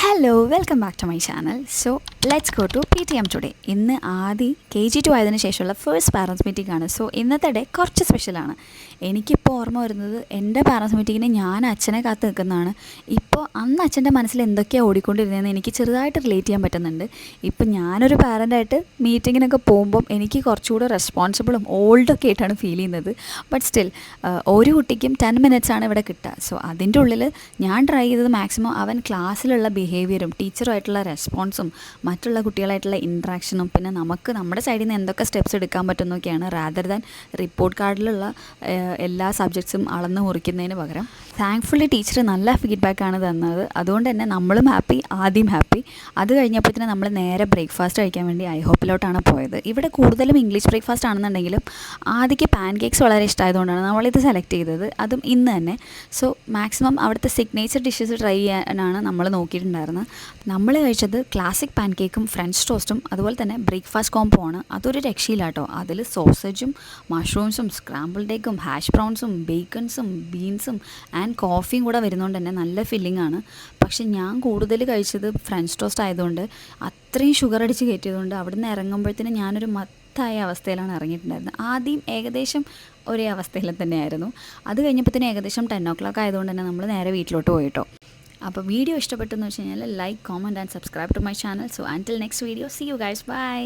Hello welcome back to my channel. So let's go to PTM today. ഇന്ന് ആദ്യം KG2 ആയതിനു ശേഷമുള്ള first parents meeting ആണ്. So ഇന്നത്തെ ഡേ കുറച്ച് സ്പെഷ്യലാണ്. എനിക്കിപ്പോൾ ഓർമ്മ വരുന്നത് എൻ്റെ പാരൻസ് മീറ്റിങ്ങിന് ഞാൻ അച്ഛനെ കാത്ത് നിൽക്കുന്നതാണ്. ഇപ്പോൾ അന്ന് അച്ഛൻ്റെ മനസ്സിൽ എന്തൊക്കെയാണ് ഓടിക്കൊണ്ടിരുന്നതെന്ന് എനിക്ക് ചെറുതായിട്ട് റിലേറ്റ് ചെയ്യാൻ പറ്റുന്നുണ്ട്. ഇപ്പം ഞാനൊരു പാരൻ്റായിട്ട് മീറ്റിങ്ങിനൊക്കെ പോകുമ്പം എനിക്ക് കുറച്ചുകൂടെ റെസ്പോൺസിബിളും ഓൾഡൊക്കെ ആയിട്ടാണ് ഫീൽ ചെയ്യുന്നത്. ബട്ട് സ്റ്റിൽ ഒരു കുട്ടിക്കും 10 minutes ആണ് ഇവിടെ കിട്ടുക. സോ അതിൻ്റെ ഉള്ളിൽ ഞാൻ ട്രൈ ചെയ്തത് മാക്സിമം അവൻ ക്ലാസ്സിലുള്ള ബിഹേവിയറും ടീച്ചറുമായിട്ടുള്ള റെസ്പോൺസും മറ്റുള്ള കുട്ടികളായിട്ടുള്ള ഇൻട്രാക്ഷനും പിന്നെ നമുക്ക് നമ്മുടെ സൈഡിൽ നിന്ന് എന്തൊക്കെ സ്റ്റെപ്സ് എടുക്കാൻ പറ്റുന്നൊക്കെയാണ് റാദർ ദാൻ റിപ്പോർട്ട് കാർഡിലുള്ള എല്ലാ സബ്ജക്ട്സും അളന്ന് മുറിക്കുന്നതിന് പകരം. താങ്ക്ഫുള്ളി ടീച്ചർ നല്ല ഫീഡ്ബാക്കാണ് തന്നത്. അതുകൊണ്ട് തന്നെ നമ്മളും ഹാപ്പി, ആദ്യം ഹാപ്പി. അത് കഴിഞ്ഞപ്പോഴത്തേന് നമ്മൾ നേരെ ബ്രേക്ക്ഫാസ്റ്റ് കഴിക്കാൻ വേണ്ടി ഐഹോപ്പിലോട്ടാണ് പോയത്. ഇവിടെ കൂടുതലും ഇംഗ്ലീഷ് ബ്രേക്ക്ഫാസ്റ്റ് ആണെന്നുണ്ടെങ്കിലും ആദ്യക്ക് പാൻ കേക്ക്സ് വളരെ ഇഷ്ടമായതുകൊണ്ടാണ് നമ്മളിത് സെലക്ട് ചെയ്തത്, അതും ഇന്ന് തന്നെ. സോ മാക്സിമം അവിടുത്തെ സിഗ്നേച്ചർ ഡിഷസ് ട്രൈ ചെയ്യാനാണ് നമ്മൾ നോക്കിയിട്ടുണ്ടായിരുന്നത്. നമ്മൾ കഴിച്ചത് ക്ലാസിക് പാൻ കേക്കും ഫ്രഞ്ച് ടോസ്റ്റും അതുപോലെ തന്നെ ബ്രേക്ക്ഫാസ്റ്റ് കോംബോ ആണ്. അതൊരു രക്ഷയില്ല കേട്ടോ. അതിൽ സോസേജും മഷ്റൂംസും സ്ക്രാമ്പിൾഡ് എഗ്ഗും ഹാഷ് ബ്രൗൺസും ബേക്കൺസും ബീൻസും ആൻഡ് കോഫിയും കൂടെ വരുന്നതുകൊണ്ട് തന്നെ നല്ല ഫില്ലിംഗ് ആണ്. പക്ഷെ ഞാൻ കൂടുതൽ കഴിച്ചത് ഫ്രഞ്ച് ടോസ്റ്റ് ആയതുകൊണ്ട് അത്രയും ഷുഗർ അടിച്ച് കയറ്റിയതുകൊണ്ട് അവിടെ നിന്ന് ഇറങ്ങുമ്പോഴത്തേനും ഞാനൊരു മത്തായ അവസ്ഥയിലാണ് ഇറങ്ങിയിട്ടുണ്ടായിരുന്നത്. ആദ്യം ഏകദേശം ഒരേ അവസ്ഥയിൽ തന്നെയായിരുന്നു. അത് കഴിഞ്ഞപ്പോഴത്തേനും ഏകദേശം 10 o'clock ആയതുകൊണ്ട് തന്നെ നമ്മൾ നേരെ വീട്ടിലോട്ട് പോയിട്ടോ. അപ്പോൾ വീഡിയോ ഇഷ്ടപ്പെട്ടെന്ന് വെച്ച് കഴിഞ്ഞാൽ like, comment and subscribe to my channel. So until next video, see you guys, by.